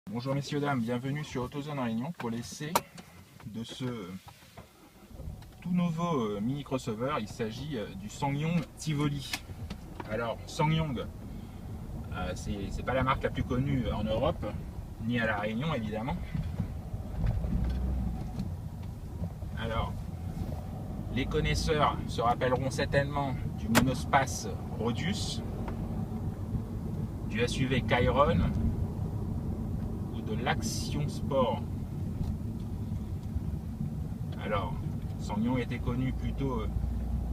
Bonjour messieurs dames, bienvenue sur AutoZone Réunion pour l'essai de ce tout nouveau mini crossover. Il s'agit du SsangYong Tivoli. Alors SsangYong, c'est pas la marque la plus connue en Europe, ni à la Réunion évidemment. Alors les connaisseurs se rappelleront certainement du monospace Rodius, du SUV Chiron, de l'Action Sport. Alors, SsangYong était connu plutôt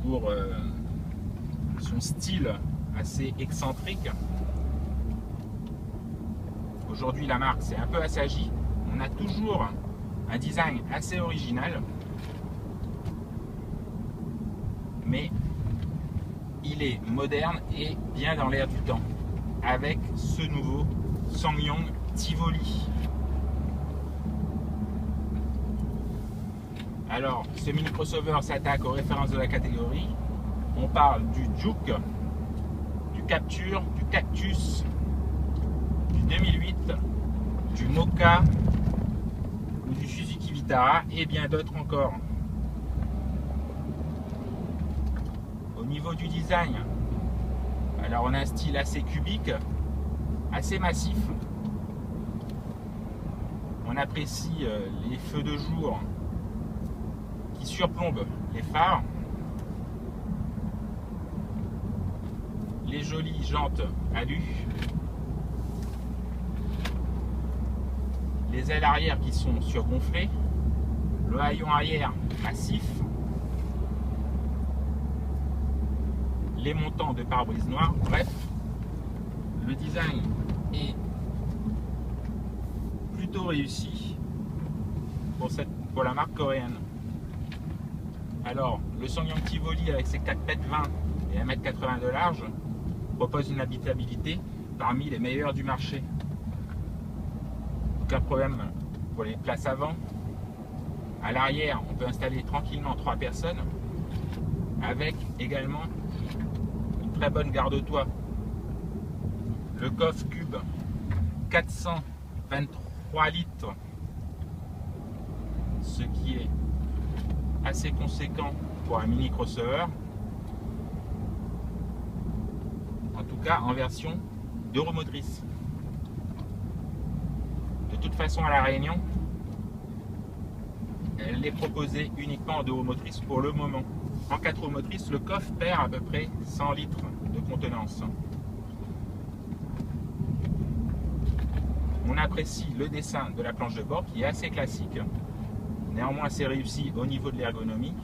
pour son style assez excentrique. Aujourd'hui, la marque s'est un peu assagie. On a toujours un design assez original, mais il est moderne et bien dans l'air du temps avec ce nouveau SsangYong Tivoli. Alors, ce mini crossover s'attaque aux références de la catégorie. On parle du Juke, du Capture, du Cactus, du 2008, du Mocha, ou du Suzuki Vitara et bien d'autres encore. Au niveau du design, alors on a un style assez cubique, assez massif. On apprécie les feux de jour qui surplombent les phares, les jolies jantes alu, les ailes arrière qui sont surgonflées, le haillon arrière massif, les montants de pare-brise noir. Bref, le design est plutôt réussi pour la marque coréenne. Alors, le SsangYong Tivoli avec ses 4,20 m et 1,80 m de large propose une habitabilité parmi les meilleures du marché. Aucun problème pour les places avant. À l'arrière, on peut installer tranquillement 3 personnes avec également une très bonne garde-toit. Le coffre cube 423 litres, ce qui est assez conséquent pour un mini crossover, en tout cas en version d'euromotrice. De toute façon, à la Réunion, elle est proposée uniquement en d'euromotrice pour le moment. En 4 roues motrices, le coffre perd à peu près 100 litres de contenance. On apprécie le dessin de la planche de bord qui est assez classique, néanmoins assez réussi au niveau de l'ergonomie.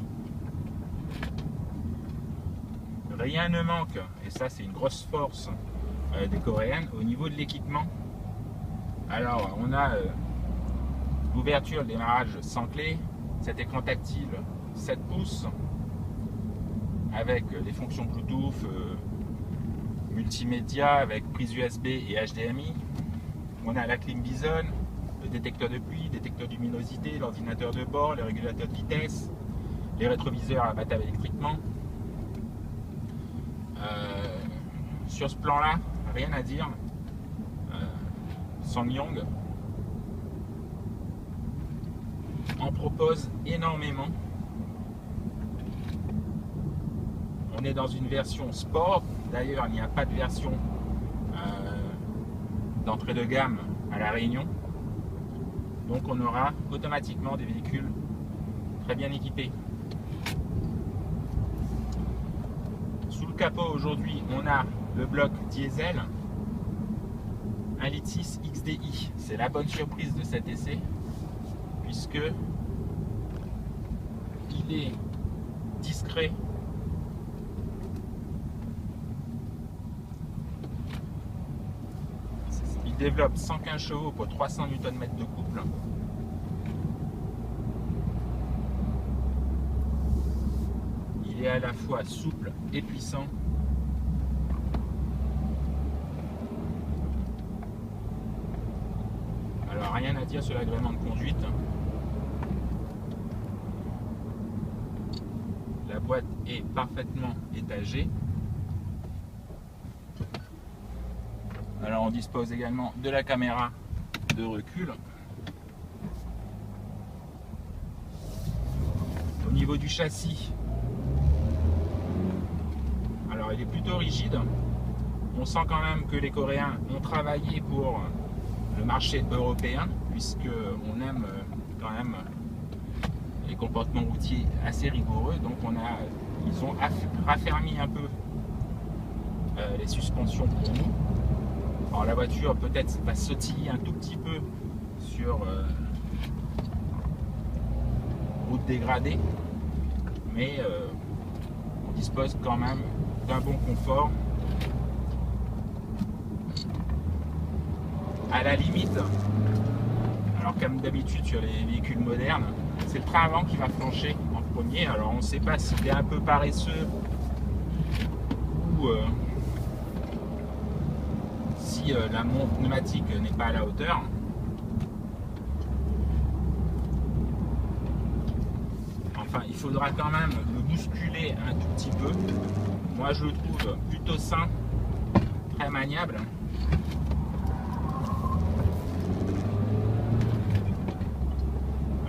Rien ne manque, et ça c'est une grosse force des Coréennes, au niveau de l'équipement. Alors on a l'ouverture, le démarrage sans clé, cet écran tactile 7 pouces avec des fonctions Bluetooth, multimédia avec prise USB et HDMI. On a la clim Bison, le détecteur de pluie, détecteur de luminosité, l'ordinateur de bord, les régulateurs de vitesse, les rétroviseurs abattables électriquement. Sur ce plan-là, rien à dire. SsangYong en propose énormément. On est dans une version sport. D'ailleurs, il n'y a pas de version d'entrée de gamme à la Réunion. Donc on aura automatiquement des véhicules très bien équipés. Sous le capot aujourd'hui, on a le bloc diesel 1,6 litre XDI. C'est la bonne surprise de cet essai, puisque il est discret. Il développe 115 chevaux pour 300 Nm de couple. Il est à la fois souple et puissant. Alors rien à dire sur l'agrément de conduite. La boîte est parfaitement étagée. Alors on dispose également de la caméra de recul. Au niveau du châssis, alors il est plutôt rigide. On sent quand même que les Coréens ont travaillé pour le marché européen, puisqu'on aime quand même les comportements routiers assez rigoureux. Donc ils ont raffermi un peu les suspensions pour nous. Alors la voiture peut-être va sautiller un tout petit peu sur route dégradée, mais on dispose quand même d'un bon confort. À la limite, alors comme d'habitude sur les véhicules modernes, c'est le frein avant qui va flancher en premier. Alors on ne sait pas s'il est un peu paresseux ou si la montre pneumatique n'est pas à la hauteur. Enfin, il faudra quand même le bousculer un tout petit peu. Moi je le trouve plutôt sain, très maniable.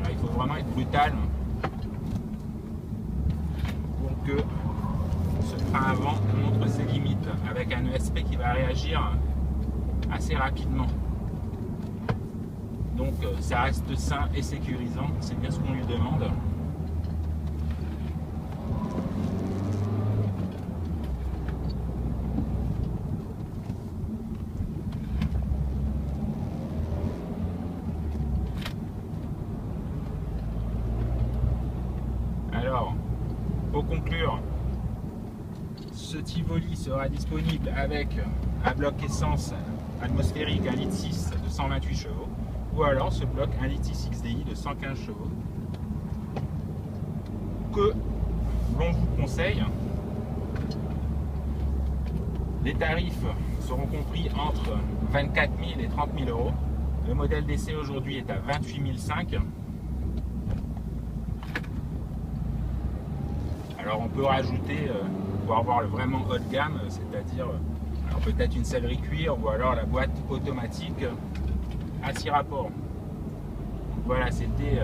Il faut vraiment être brutal pour que ce frein avant montre ses limites, avec un ESP qui va réagir assez rapidement. Donc ça reste sain et sécurisant, c'est bien ce qu'on lui demande. Alors, pour conclure, ce Tivoli sera disponible avec un bloc essence atmosphérique 1,6 litre de 128 chevaux, ou alors ce bloc 1,6 litre XDI de 115 chevaux, que l'on vous conseille. Les tarifs seront compris entre 24 000 et 30 000 euros. Le modèle d'essai aujourd'hui est à 28 500. Alors on peut rajouter, pour avoir le vraiment haut de gamme, c'est-à-dire peut-être une sellerie cuir ou alors la boîte automatique à 6 rapports. Donc voilà, c'était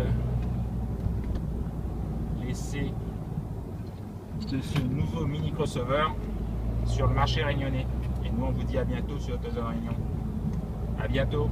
l'essai de ce nouveau mini crossover sur le marché réunionnais. Et nous on vous dit à bientôt sur AutoZone Réunion. À bientôt.